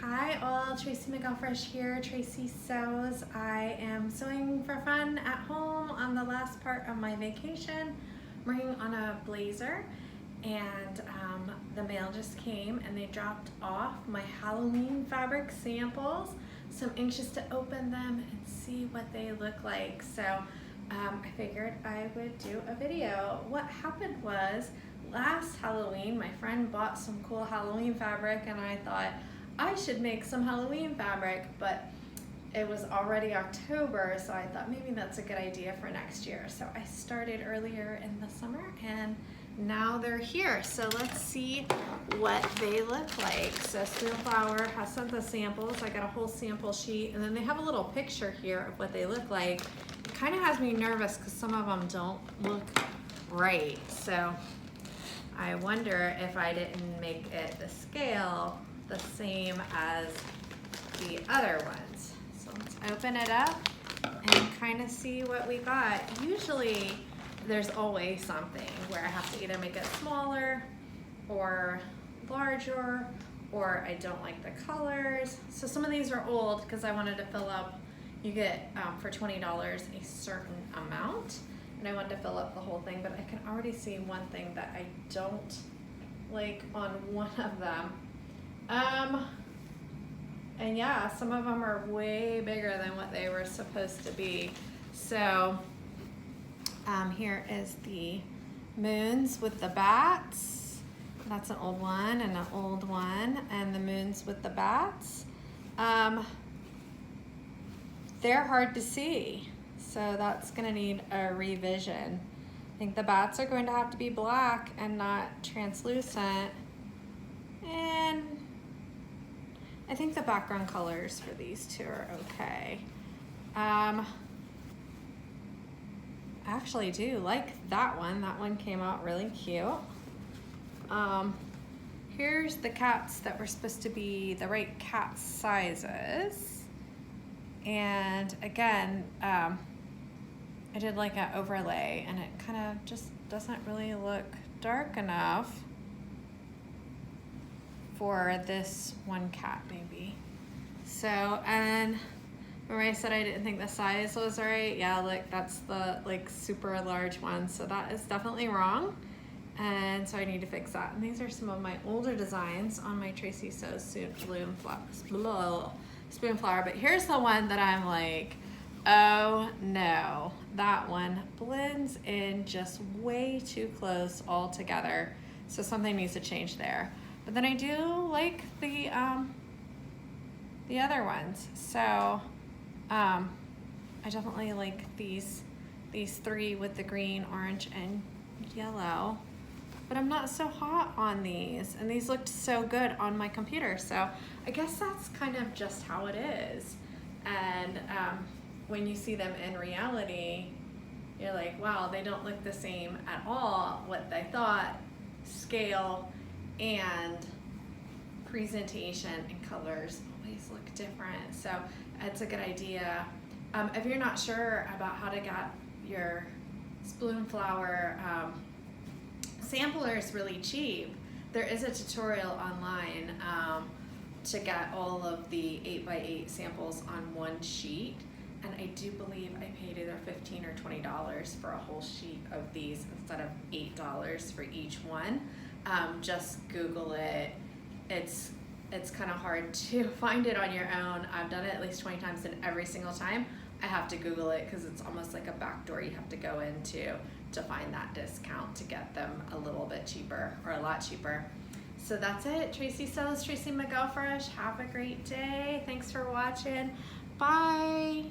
Hi all, Tracy McElfresh here, Tracy Sews. I am sewing for fun at home on the last part of my vacation. I'm working on a blazer and the mail just came and they dropped off my Halloween fabric samples. So I'm anxious to open them and see what they look like. So I figured I would do a video. What happened was last Halloween, my friend bought some cool Halloween fabric and I thought I should make some Halloween fabric, but it was already October, so I thought maybe that's a good idea for next year. So I started earlier in the summer and now they're here. So let's see what they look like. So Spoonflower has sent the samples. I got a whole sample sheet and then they have a little picture here of what they look like. It kind of has me nervous because some of them don't look right. So I wonder if I didn't make it the scale the same as the other ones. So let's open it up and kind of see what we got. Usually there's always something where I have to either make it smaller or larger, or I don't like the colors. So some of these are old because I wanted to fill up, you get for $20 a certain amount, and I wanted to fill up the whole thing, but I can already see one thing that I don't like on one of them. And yeah, some of them are way bigger than what they were supposed to be. So here is the moons with the bats. That's an old one and an old one, and the moons with the bats. They're hard to see, so that's gonna need a revision. I think the bats are going to have to be black and not translucent. And I think the background colors for these two are okay. I actually do like that one. That one came out really cute. Here's the cats that were supposed to be the right cat sizes. And again, I did like an overlay and it kind of just doesn't really look dark enough for this one cat maybe. So, and remember I said I didn't think the size was right? Yeah, look, that's the like super large one. So that is definitely wrong. And so I need to fix that. And these are some of my older designs on my Tracy Sews Spoonflower. But here's the one that I'm like, oh no, that one blends in just way too close all together. So something needs to change there. But then I do like the other ones. So I definitely like these three with the green, orange, and yellow. But I'm not so hot on these, and these looked so good on my computer. So I guess that's kind of just how it is. And when you see them in reality, you're like, wow, they don't look the same at all. What I thought, scale and presentation and colors always look different. So it's a good idea. If you're not sure about how to get your Spoonflower samplers really cheap, there is a tutorial online to get all of the 8x8 samples on one sheet. And I do believe I paid either $15 or $20 for a whole sheet of these instead of $8 for each one. Just Google it. It's kind of hard to find it on your own. I've done it at least 20 times, and every single time I have to Google it because it's almost like a back door you have to go into to find that discount to get them a little bit cheaper or a lot cheaper. So that's it. Tracy Sews, Tracy McElfresh. Have a great day. Thanks for watching. Bye.